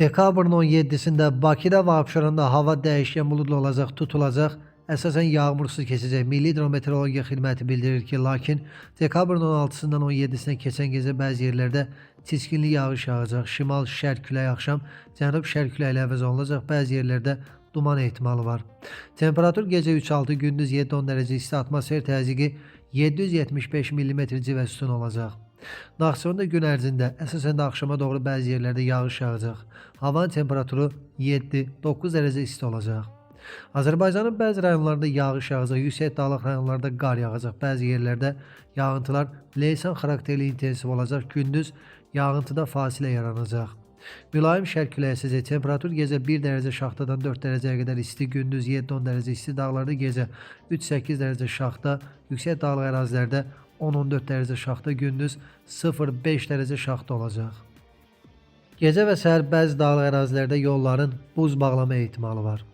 Dekabrın 17'sində Bakıda və Abşeronda hava dəyişkən buludlu olacaq, tutulacaq. Əsasən yağmursuz keçəcək. Milli Hidrometeorologiya Xidməti bildirir ki, lakin dekabrın 16-sından 17-sinə keçən gecə bəzi yerlərdə çiskinli yağış yağacaq. Şimal-şərq küləyi axşam cənub-şərq küləyi ilə əvəz olunacaq. Bəzi yerlərdə duman ehtimalı var. Temperatur gecə 3-6, gündüz 7-10 dərəcə isti, atmosfer təzyiqi 775 mm civə sütun olacaq. Naxçıvanda gün ərzində əsasən də axşama doğru bəzi yerlərdə yağış yağacaq. Havanın temperaturu 7-9 dərəcə isti olacaq. Azərbaycanın bəzi rayonlarında yağış yağacaq, yüksək dağlıq rayonlarda qar yağacaq. Bəzi yerlərdə yağıntılar leysan xarakterli intensiv olacaq. Gündüz yağıntıda fasilə yaranacaq. Mülayim şərq küləyi əsəcək. Temperatur gecə 1 dərəcə şaxtadan 4 dərəcəyə qədər isti, gündüz 7-10 dərəcə isti, dağlarda gecə 3-8 dərəcə şaxta, yüksək dağlıq ərazilərdə 10-14 dərəcə şaxta, gündüz 0-5 dərəcə şaxta olacaq. Gecə və səhər bəzi dağlıq ərazilərdə yolların buz bağlama ehtimalı var.